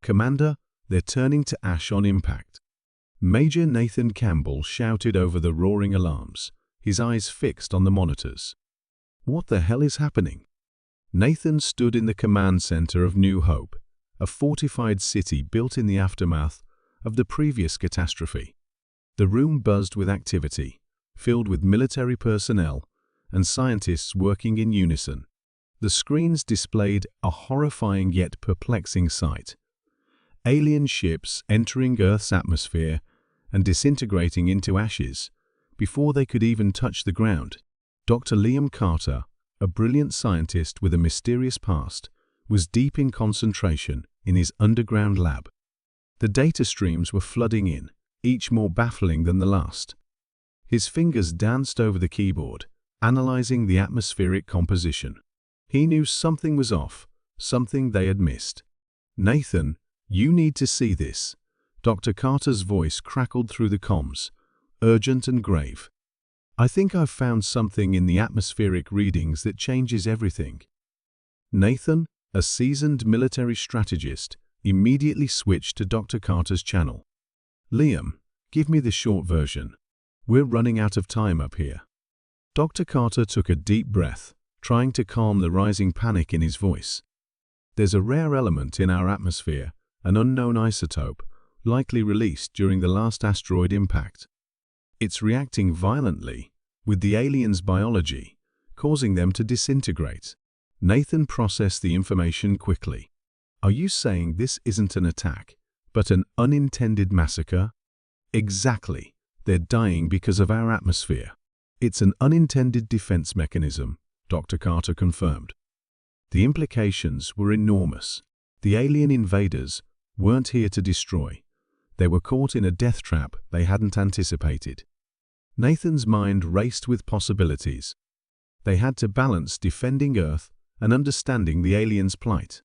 Commander, they're turning to ash on impact." Major Nathan Campbell shouted over the roaring alarms, his eyes fixed on the monitors. What the hell is happening? Nathan stood in the command center of New Hope, a fortified city built in the aftermath of the previous catastrophe. The room buzzed with activity, filled with military personnel and scientists working in unison. The screens displayed a horrifying yet perplexing sight. Alien ships entering Earth's atmosphere and disintegrating into ashes before they could even touch the ground. Dr. Liam Carter, a brilliant scientist with a mysterious past, was deep in concentration in his underground lab. The data streams were flooding in, each more baffling than the last. His fingers danced over the keyboard, analyzing the atmospheric composition. He knew something was off, something they had missed. "Nathan, you need to see this." Dr. Carter's voice crackled through the comms, urgent and grave. "I think I've found something in the atmospheric readings that changes everything." Nathan, a seasoned military strategist, immediately switched to Dr. Carter's channel. "Liam, give me the short version. We're running out of time up here." Dr. Carter took a deep breath, trying to calm the rising panic in his voice. "There's a rare element in our atmosphere, an unknown isotope, likely released during the last asteroid impact. It's reacting violently with the aliens' biology, causing them to disintegrate." Nathan processed the information quickly. "Are you saying this isn't an attack, but an unintended massacre?" "Exactly. They're dying because of our atmosphere. It's an unintended defense mechanism," Dr. Carter confirmed. The implications were enormous. The alien invaders weren't here to destroy. They were caught in a death trap they hadn't anticipated. Nathan's mind raced with possibilities. They had to balance defending Earth and understanding the aliens' plight.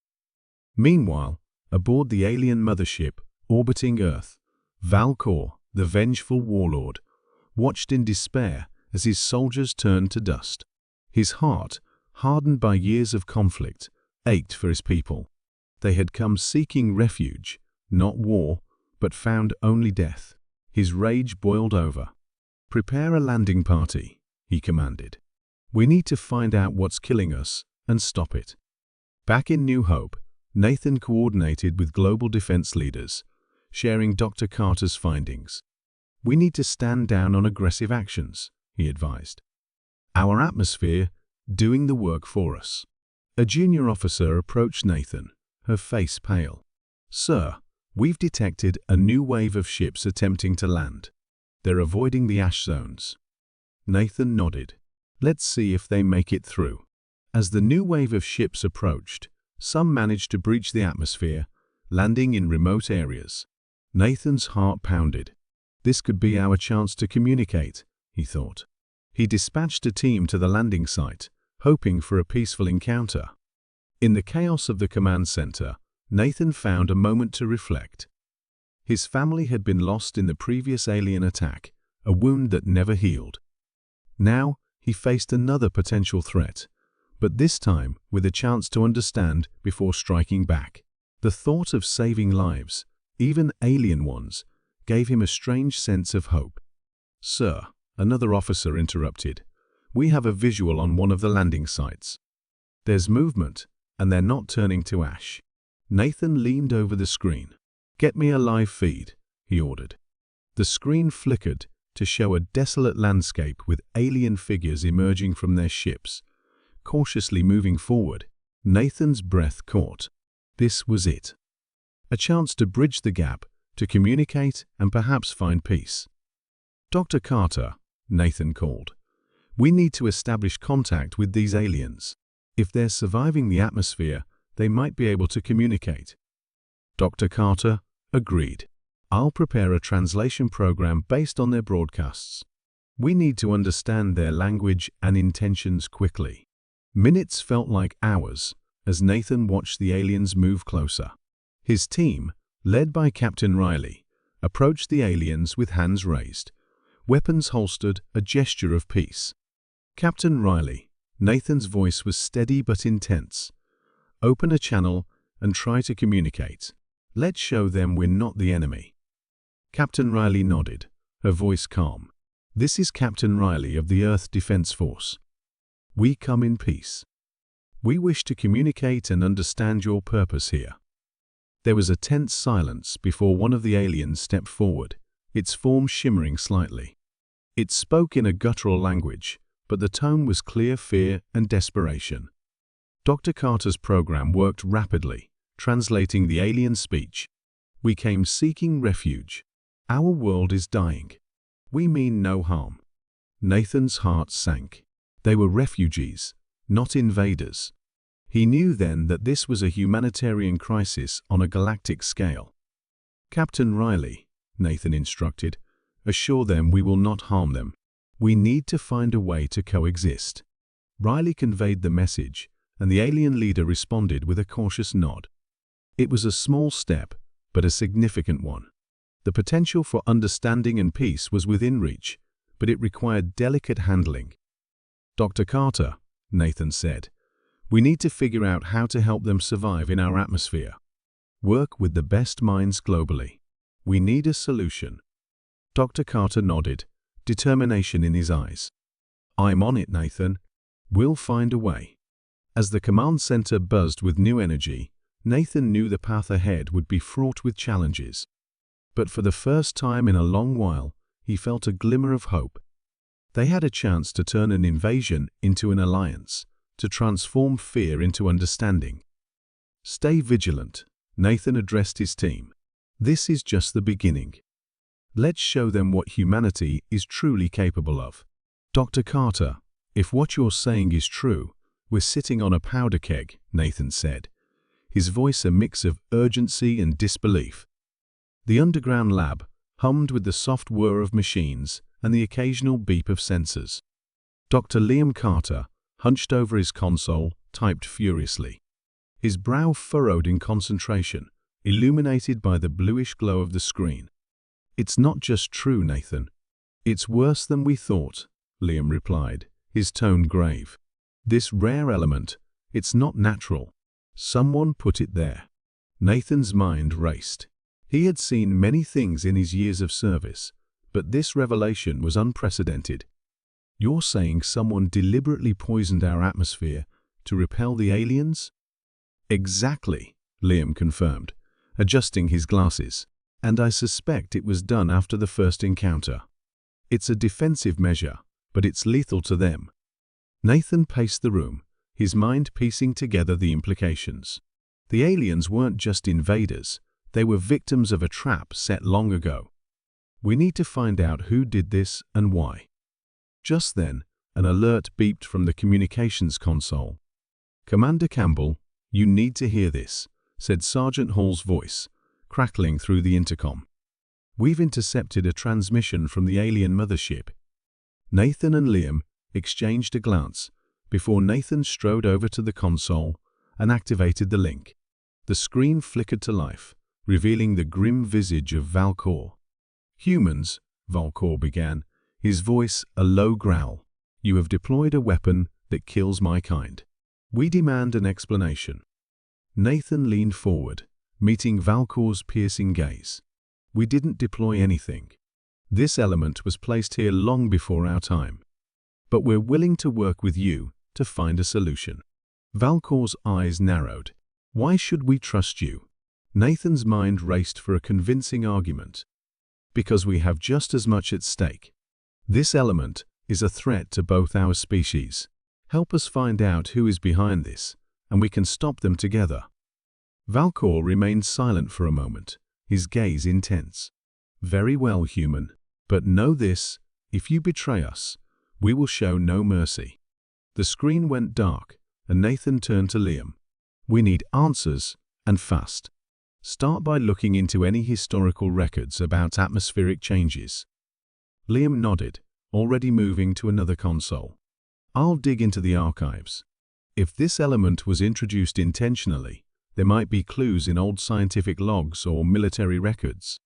Meanwhile, aboard the alien mothership orbiting Earth, Valcor, the vengeful warlord, watched in despair as his soldiers turned to dust. His heart, hardened by years of conflict, ached for his people. They had come seeking refuge, not war, but found only death. His rage boiled over. "Prepare a landing party," he commanded. "We need to find out what's killing us and stop it." Back in New Hope, Nathan coordinated with global defense leaders, sharing Dr. Carter's findings. "We need to stand down on aggressive actions," he advised. "Our atmosphere doing the work for us." A junior officer approached Nathan, her face pale. "Sir, we've detected a new wave of ships attempting to land. They're avoiding the ash zones." Nathan nodded. "Let's see if they make it through." As the new wave of ships approached, some managed to breach the atmosphere, landing in remote areas. Nathan's heart pounded. "This could be our chance to communicate," he thought. He dispatched a team to the landing site, hoping for a peaceful encounter. In the chaos of the command center, Nathan found a moment to reflect. His family had been lost in the previous alien attack, a wound that never healed. Now, he faced another potential threat, but this time with a chance to understand before striking back. The thought of saving lives, even alien ones, gave him a strange sense of hope. "Sir," another officer interrupted, "we have a visual on one of the landing sites. There's movement, and they're not turning to ash." Nathan leaned over the screen. "Get me a live feed," he ordered. The screen flickered to show a desolate landscape with alien figures emerging from their ships, cautiously moving forward. Nathan's breath caught. This was it. A chance to bridge the gap, to communicate and perhaps find peace. "Dr. Carter," Nathan called, "we need to establish contact with these aliens. If they're surviving the atmosphere, they might be able to communicate." Dr. Carter agreed. "I'll prepare a translation program based on their broadcasts. We need to understand their language and intentions quickly." Minutes felt like hours as Nathan watched the aliens move closer. His team, led by Captain Riley, approached the aliens with hands raised, weapons holstered, a gesture of peace. "Captain Riley," Nathan's voice was steady but intense. "Open a channel and try to communicate. Let's show them we're not the enemy. Captain Riley nodded, her voice calm. This is Captain Riley of the Earth Defense Force. We come in peace. We wish to communicate and understand your purpose here. There was a tense silence before one of the aliens stepped forward, its form shimmering slightly. It spoke in a guttural language, but the tone was clear fear and desperation. Dr. Carter's program worked rapidly, translating the alien speech. We came seeking refuge. Our world is dying. We mean no harm. Nathan's heart sank. They were refugees, not invaders. He knew then that this was a humanitarian crisis on a galactic scale. Captain Riley, Nathan instructed, assure them we will not harm them. We need to find a way to coexist. Riley conveyed the message, and the alien leader responded with a cautious nod. It was a small step, but a significant one. The potential for understanding and peace was within reach, but it required delicate handling. Dr. Carter, Nathan said, we need to figure out how to help them survive in our atmosphere. Work with the best minds globally. We need a solution. Dr. Carter nodded, determination in his eyes. I'm on it, Nathan. We'll find a way. As the command center buzzed with new energy, Nathan knew the path ahead would be fraught with challenges. But for the first time in a long while, he felt a glimmer of hope. They had a chance to turn an invasion into an alliance, to transform fear into understanding. Stay vigilant, Nathan addressed his team. This is just the beginning. Let's show them what humanity is truly capable of. Dr. Carter, if what you're saying is true, we're sitting on a powder keg, Nathan said, his voice a mix of urgency and disbelief. The underground lab hummed with the soft whir of machines and the occasional beep of sensors. Dr. Liam Carter, hunched over his console, typed furiously. His brow furrowed in concentration, illuminated by the bluish glow of the screen. It's not just true, Nathan. It's worse than we thought, Liam replied, his tone grave. This rare element, it's not natural. Someone put it there. Nathan's mind raced. He had seen many things in his years of service, but this revelation was unprecedented. You're saying someone deliberately poisoned our atmosphere to repel the aliens? Exactly, Liam confirmed, adjusting his glasses. And I suspect it was done after the first encounter. It's a defensive measure, but it's lethal to them. Nathan paced the room, his mind piecing together the implications. The aliens weren't just invaders, they were victims of a trap set long ago. We need to find out who did this and why. Just then, an alert beeped from the communications console. Commander Campbell, you need to hear this, said Sergeant Hall's voice, crackling through the intercom. We've intercepted a transmission from the alien mothership. Nathan and Liam exchanged a glance before Nathan strode over to the console and activated the link. The screen flickered to life, revealing the grim visage of Valcor. Humans, Valcor began, his voice a low growl. You have deployed a weapon that kills my kind. We demand an explanation. Nathan leaned forward, meeting Valcor's piercing gaze. We didn't deploy anything. This element was placed here long before our time. But we're willing to work with you to find a solution. Valcor's eyes narrowed. Why should we trust you? Nathan's mind raced for a convincing argument. Because we have just as much at stake. This element is a threat to both our species. Help us find out who is behind this, and we can stop them together. Valcor remained silent for a moment, his gaze intense. Very well, human, but know this, if you betray us, we will show no mercy. The screen went dark, and Nathan turned to Liam. We need answers, and fast. Start by looking into any historical records about atmospheric changes. Liam nodded, already moving to another console. I'll dig into the archives. If this element was introduced intentionally, there might be clues in old scientific logs or military records.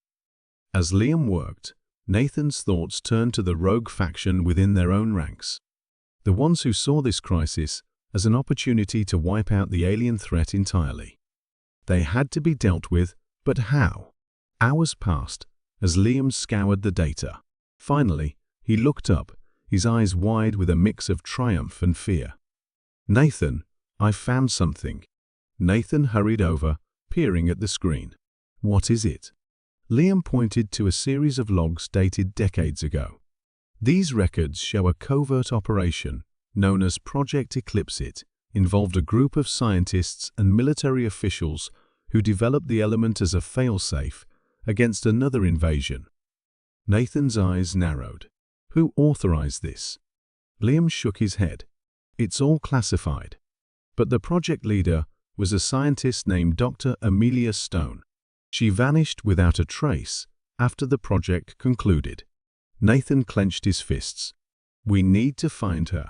As Liam worked, Nathan's thoughts turned to the rogue faction within their own ranks. The ones who saw this crisis as an opportunity to wipe out the alien threat entirely. They had to be dealt with, But how? Hours passed as Liam scoured the data. Finally, he looked up, his eyes wide with a mix of triumph and fear. "Nathan, I found something." Nathan hurried over, peering at the screen. "What is it?" Liam pointed to a series of logs dated decades ago. These records show a covert operation known as Project Eclipse. It involved a group of scientists and military officials who developed the element as a failsafe against another invasion. Nathan's eyes narrowed. Who authorized this? Liam shook his head. It's all classified. But the project leader was a scientist named Dr. Amelia Stone. She vanished without a trace after the project concluded. Nathan clenched his fists. We need to find her.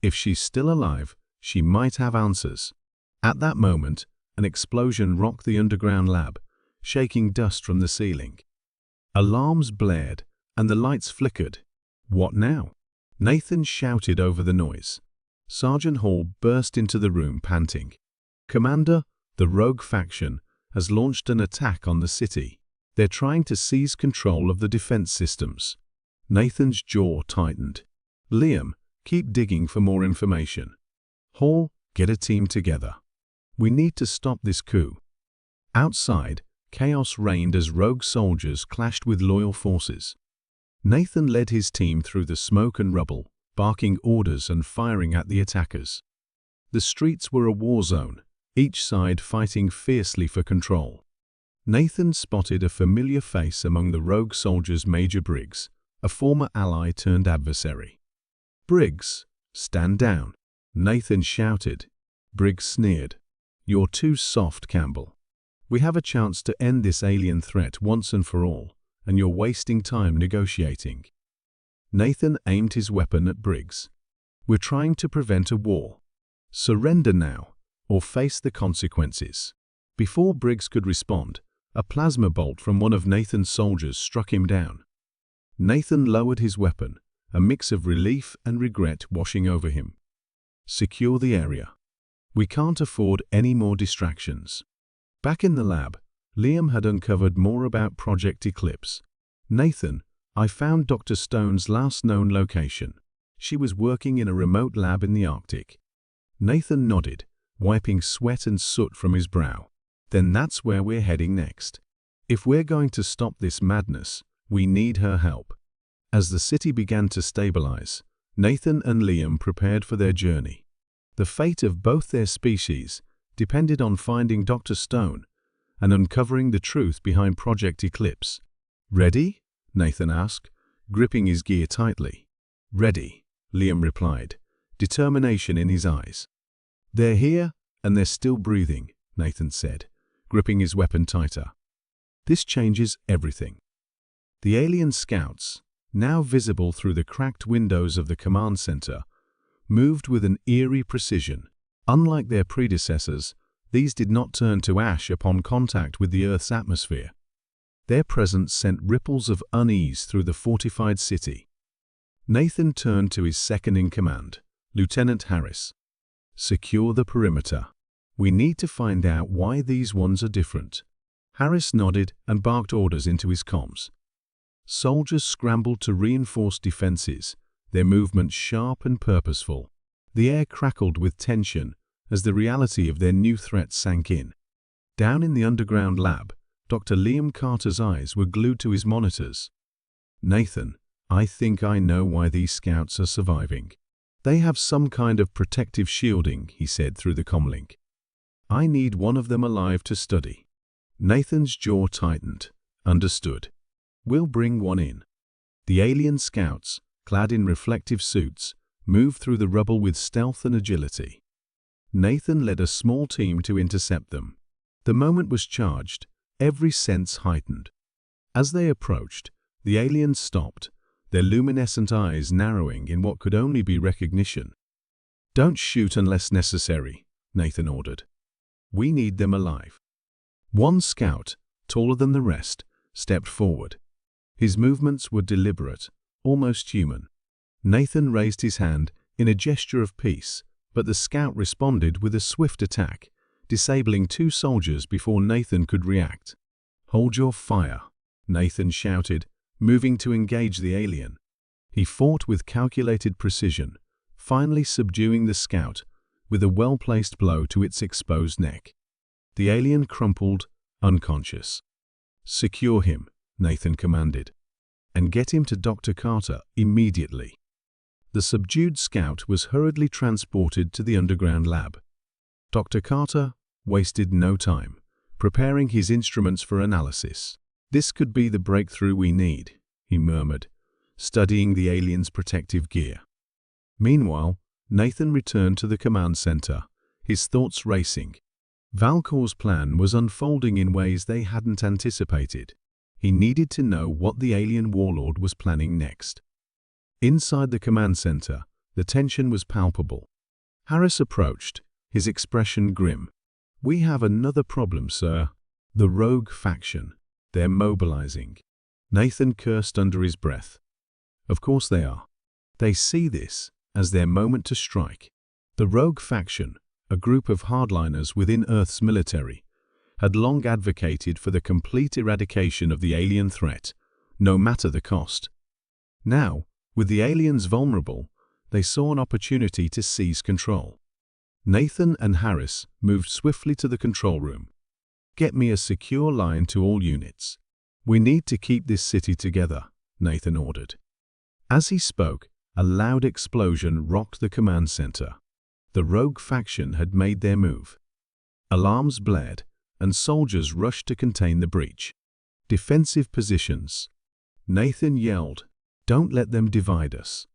If she's still alive, she might have answers. At that moment, an explosion rocked the underground lab, shaking dust from the ceiling. Alarms blared, and the lights flickered. What now? Nathan shouted over the noise. Sergeant Hall burst into the room, panting. "Commander, the rogue faction has launched an attack on the city. They're trying to seize control of the defense systems." Nathan's jaw tightened. "Liam, keep digging for more information." "Hall, get a team together. We need to stop this coup." Outside, chaos reigned as rogue soldiers clashed with loyal forces. Nathan led his team through the smoke and rubble, barking orders and firing at the attackers. The streets were a war zone, each side fighting fiercely for control. Nathan spotted a familiar face among the rogue soldiers, Major Briggs, a former ally turned adversary. "Briggs, stand down," Nathan shouted. Briggs sneered. "You're too soft, Campbell. We have a chance to end this alien threat once and for all, and you're wasting time negotiating." Nathan aimed his weapon at Briggs. "We're trying to prevent a war. Surrender now, or face the consequences." Before Briggs could respond, a plasma bolt from one of Nathan's soldiers struck him down. Nathan lowered his weapon, a mix of relief and regret washing over him. "Secure the area. We can't afford any more distractions." Back in the lab, Liam had uncovered more about Project Eclipse. "Nathan, I found Dr. Stone's last known location. She was working in a remote lab in the Arctic." Nathan nodded, wiping sweat and soot from his brow. "Then that's where we're heading next. If we're going to stop this madness, we need her help." As the city began to stabilize, Nathan and Liam prepared for their journey. The fate of both their species depended on finding Dr. Stone and uncovering the truth behind Project Eclipse. "Ready?" Nathan asked, gripping his gear tightly. "Ready," Liam replied, determination in his eyes. "They're here, and they're still breathing," Nathan said, gripping his weapon tighter. "This changes everything." The alien scouts, now visible through the cracked windows of the command center, moved with an eerie precision. Unlike their predecessors, these did not turn to ash upon contact with the Earth's atmosphere. Their presence sent ripples of unease through the fortified city. Nathan turned to his second-in-command, Lieutenant Harris. "Secure the perimeter. We need to find out why these ones are different." Harris nodded and barked orders into his comms. Soldiers scrambled to reinforce defenses, their movements sharp and purposeful. The air crackled with tension as the reality of their new threat sank in. Down in the underground lab, Dr. Liam Carter's eyes were glued to his monitors. "Nathan, I think I know why these scouts are surviving. They have some kind of protective shielding," he said through the comlink. "I need one of them alive to study." Nathan's jaw tightened. "Understood. We'll bring one in." The alien scouts, clad in reflective suits, moved through the rubble with stealth and agility. Nathan led a small team to intercept them. The moment was charged, every sense heightened. As they approached, the aliens stopped, their luminescent eyes narrowing in what could only be recognition. "Don't shoot unless necessary," Nathan ordered. "We need them alive." One scout, taller than the rest, stepped forward. His movements were deliberate, almost human. Nathan raised his hand in a gesture of peace, but the scout responded with a swift attack, disabling two soldiers before Nathan could react. "Hold your fire," Nathan shouted, moving to engage the alien. He fought with calculated precision, finally subduing the scout with a well-placed blow to its exposed neck. The alien crumpled, unconscious. "Secure him," Nathan commanded, "and get him to Dr. Carter immediately." The subdued scout was hurriedly transported to the underground lab. Dr. Carter wasted no time, preparing his instruments for analysis. "This could be the breakthrough we need," he murmured, studying the alien's protective gear. Meanwhile, Nathan returned to the command center, his thoughts racing. Valkor's plan was unfolding in ways they hadn't anticipated. He needed to know what the alien warlord was planning next. Inside the command center, the tension was palpable. Harris approached, his expression grim. "We have another problem, sir. The rogue faction. They're mobilizing." Nathan cursed under his breath. Of course they are. They see this as their moment to strike. The rogue faction, a group of hardliners within Earth's military, had long advocated for the complete eradication of the alien threat, no matter the cost. Now, with the aliens vulnerable, they saw an opportunity to seize control. Nathan and Harris moved swiftly to the control room. "Get me a secure line to all units. We need to keep this city together," Nathan ordered. As he spoke, a loud explosion rocked the command center. The rogue faction had made their move. Alarms blared, and soldiers rushed to contain the breach. "Defensive positions," Nathan yelled. "Don't let them divide us."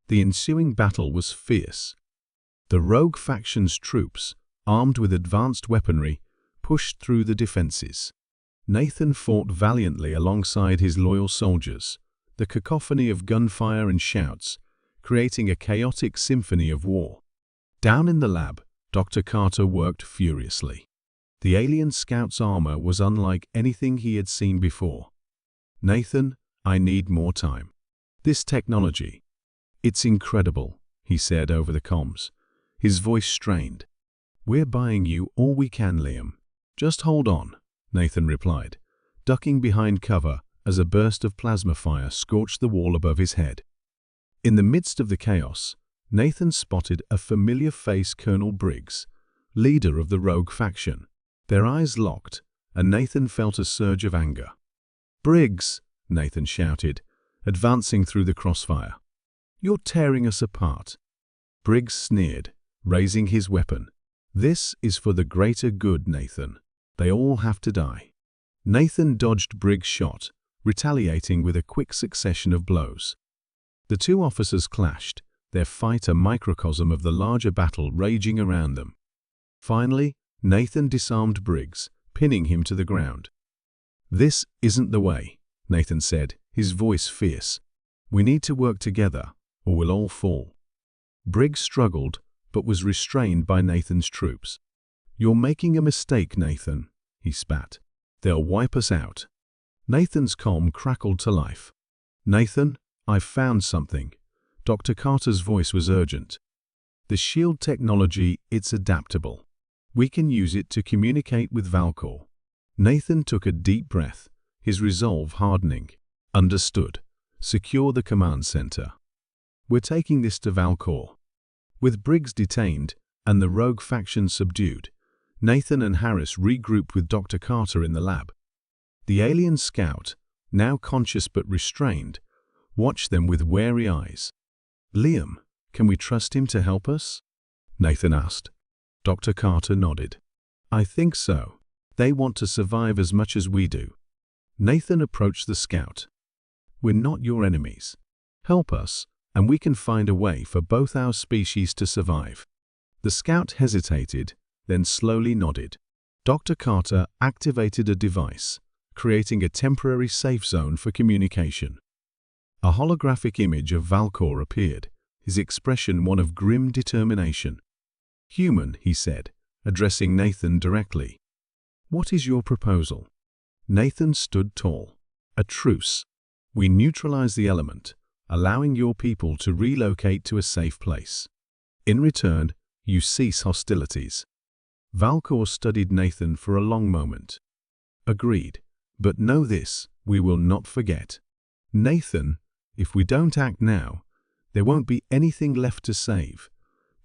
The ensuing battle was fierce. The rogue faction's troops, armed with advanced weaponry, pushed through the defenses. Nathan fought valiantly alongside his loyal soldiers, the cacophony of gunfire and shouts, creating a chaotic symphony of war. Down in the lab, Dr. Carter worked furiously. The alien scout's armor was unlike anything he had seen before. "Nathan, I need more time. This technology, it's incredible," he said over the comms, his voice strained. "We're buying you all we can, Liam. Just hold on," Nathan replied, ducking behind cover as a burst of plasma fire scorched the wall above his head. In the midst of the chaos, Nathan spotted a familiar face, Colonel Briggs, leader of the rogue faction. Their eyes locked, and Nathan felt a surge of anger. "Briggs," Nathan shouted, advancing through the crossfire. "You're tearing us apart." Briggs sneered, raising his weapon. "This is for the greater good, Nathan. They all have to die." Nathan dodged Briggs' shot, retaliating with a quick succession of blows. The two officers clashed, their fight a microcosm of the larger battle raging around them. Finally, Nathan disarmed Briggs, pinning him to the ground. "This isn't the way," Nathan said, his voice fierce. "We need to work together, or we'll all fall." Briggs struggled, but was restrained by Nathan's troops. "You're making a mistake, Nathan," he spat. "They'll wipe us out." Nathan's comm crackled to life. "Nathan, I've found something." Dr. Carter's voice was urgent. "The shield technology, it's adaptable. We can use it to communicate with Valkor." Nathan took a deep breath, his resolve hardening. "Understood. Secure the command center. We're taking this to Valkor." With Briggs detained and the rogue faction subdued, Nathan and Harris regrouped with Dr. Carter in the lab. The alien scout, now conscious but restrained, watched them with wary eyes. "Liam, can we trust him to help us?" Nathan asked. Dr. Carter nodded. "I think so. They want to survive as much as we do." Nathan approached the scout. "We're not your enemies. Help us, and we can find a way for both our species to survive." The scout hesitated, then slowly nodded. Dr. Carter activated a device, creating a temporary safe zone for communication. A holographic image of Valkor appeared, his expression one of grim determination. "Human," he said, addressing Nathan directly. "What is your proposal?" Nathan stood tall. "A truce. We neutralize the element, allowing your people to relocate to a safe place. In return, you cease hostilities." Valkor studied Nathan for a long moment. "Agreed. But know this, we will not forget. Nathan, if we don't act now, there won't be anything left to save,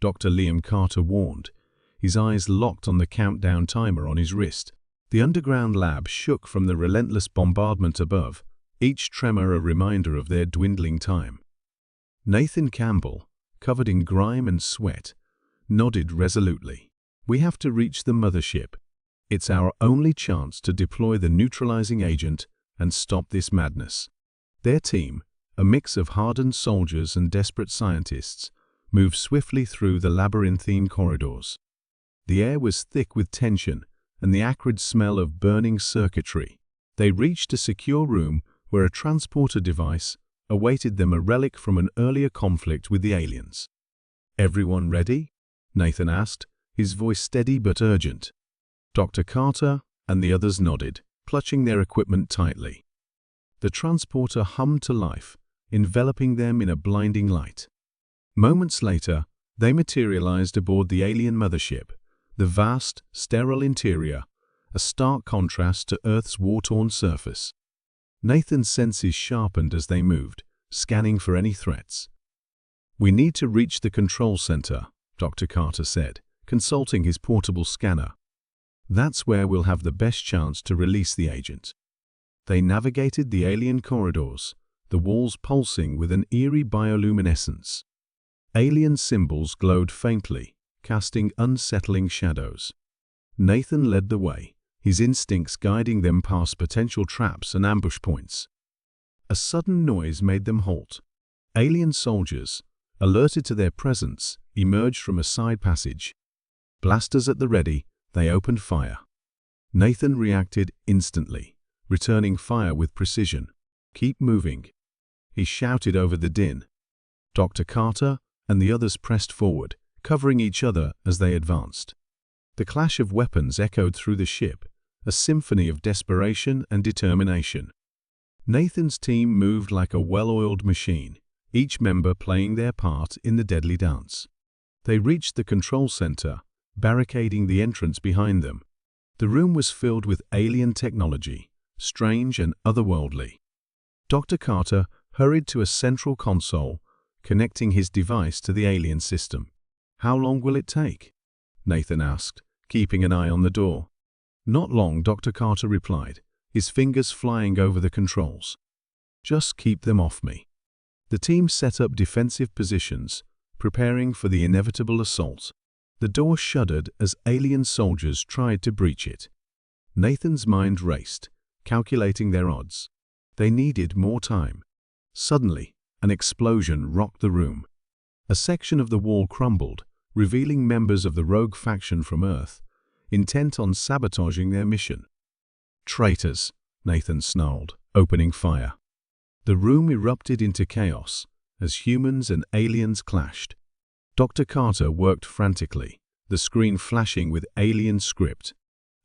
Dr. Liam Carter warned, his eyes locked on the countdown timer on his wrist. The underground lab shook from the relentless bombardment above, each tremor a reminder of their dwindling time. Nathan Campbell, covered in grime and sweat, nodded resolutely. We have to reach the mothership. It's our only chance to deploy the neutralizing agent and stop this madness. Their team, a mix of hardened soldiers and desperate scientists, moved swiftly through the labyrinthine corridors. The air was thick with tension and the acrid smell of burning circuitry. They reached a secure room where a transporter device awaited them, a relic from an earlier conflict with the aliens. "Everyone ready?" Nathan asked, his voice steady but urgent. Dr. Carter and the others nodded, clutching their equipment tightly. The transporter hummed to life, enveloping them in a blinding light. Moments later, they materialized aboard the alien mothership, the vast, sterile interior, a stark contrast to Earth's war-torn surface. Nathan's senses sharpened as they moved, scanning for any threats. "We need to reach the control center," Dr. Carter said, consulting his portable scanner. "That's where we'll have the best chance to release the agent." They navigated the alien corridors, the walls pulsing with an eerie bioluminescence. Alien symbols glowed faintly, casting unsettling shadows. Nathan led the way, his instincts guiding them past potential traps and ambush points. A sudden noise made them halt. Alien soldiers, alerted to their presence, emerged from a side passage. Blasters at the ready, they opened fire. Nathan reacted instantly, returning fire with precision. "Keep moving," he shouted over the din. Dr. Carter and the others pressed forward, covering each other as they advanced. The clash of weapons echoed through the ship, a symphony of desperation and determination. Nathan's team moved like a well-oiled machine, each member playing their part in the deadly dance. They reached the control center, barricading the entrance behind them. The room was filled with alien technology, strange and otherworldly. Dr. Carter hurried to a central console, connecting his device to the alien system. "How long will it take?" Nathan asked, keeping an eye on the door. "Not long," Dr. Carter replied, his fingers flying over the controls. "Just keep them off me." The team set up defensive positions, preparing for the inevitable assault. The door shuddered as alien soldiers tried to breach it. Nathan's mind raced, calculating their odds. They needed more time. Suddenly, an explosion rocked the room. A section of the wall crumbled, revealing members of the rogue faction from Earth, intent on sabotaging their mission. "Traitors," Nathan snarled, opening fire. The room erupted into chaos as humans and aliens clashed. Dr. Carter worked frantically, the screen flashing with alien script.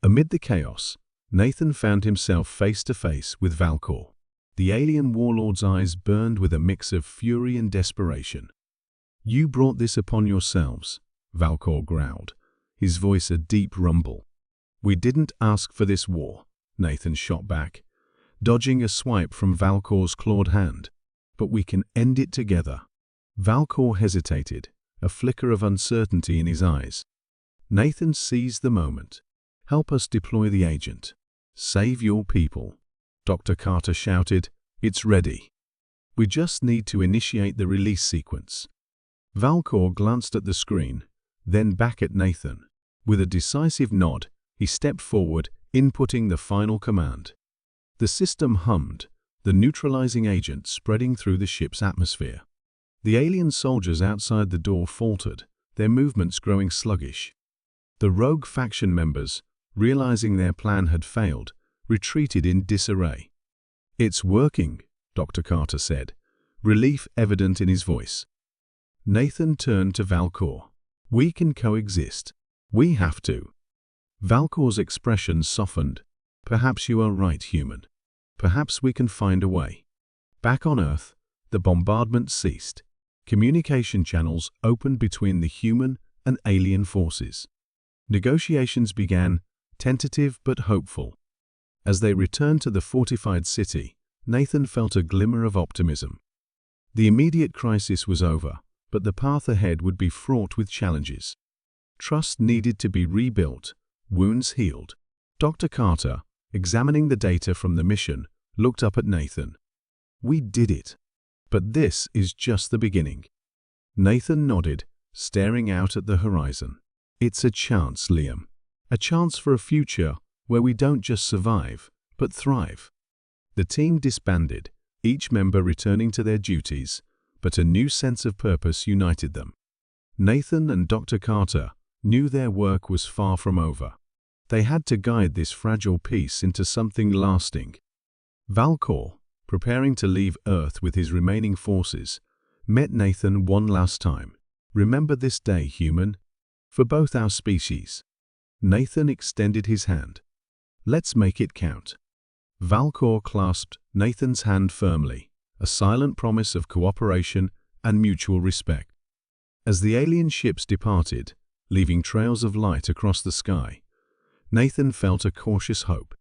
Amid the chaos, Nathan found himself face to face with Valcor. The alien warlord's eyes burned with a mix of fury and desperation. "You brought this upon yourselves," Valcor growled, his voice a deep rumble. "We didn't ask for this war," Nathan shot back, dodging a swipe from Valcor's clawed hand. "But we can end it together." Valcor hesitated, a flicker of uncertainty in his eyes. Nathan seized the moment. "Help us deploy the agent. Save your people." Dr. Carter shouted, "It's ready. We just need to initiate the release sequence." Valcor glanced at the screen, then back at Nathan. With a decisive nod, he stepped forward, inputting the final command. The system hummed, the neutralizing agent spreading through the ship's atmosphere. The alien soldiers outside the door faltered, their movements growing sluggish. The rogue faction members, realizing their plan had failed, retreated in disarray. "It's working," Dr. Carter said, relief evident in his voice. Nathan turned to Valcor. "We can coexist. We have to." Valcor's expression softened. "Perhaps you are right, human. Perhaps we can find a way." Back on Earth, the bombardment ceased. Communication channels opened between the human and alien forces. Negotiations began, tentative but hopeful. As they returned to the fortified city, Nathan felt a glimmer of optimism. The immediate crisis was over, but the path ahead would be fraught with challenges. Trust needed to be rebuilt, wounds healed. Dr. Carter, examining the data from the mission, looked up at Nathan. "We did it. But this is just the beginning." Nathan nodded, staring out at the horizon. "It's a chance, Liam. A chance for a future where we don't just survive, but thrive." The team disbanded, each member returning to their duties, but a new sense of purpose united them. Nathan and Dr. Carter knew their work was far from over. They had to guide this fragile piece into something lasting. Valcor, preparing to leave Earth with his remaining forces, met Nathan one last time. "Remember this day, human, for both our species." Nathan extended his hand. "Let's make it count." Valcor clasped Nathan's hand firmly, a silent promise of cooperation and mutual respect. As the alien ships departed, leaving trails of light across the sky, Nathan felt a cautious hope.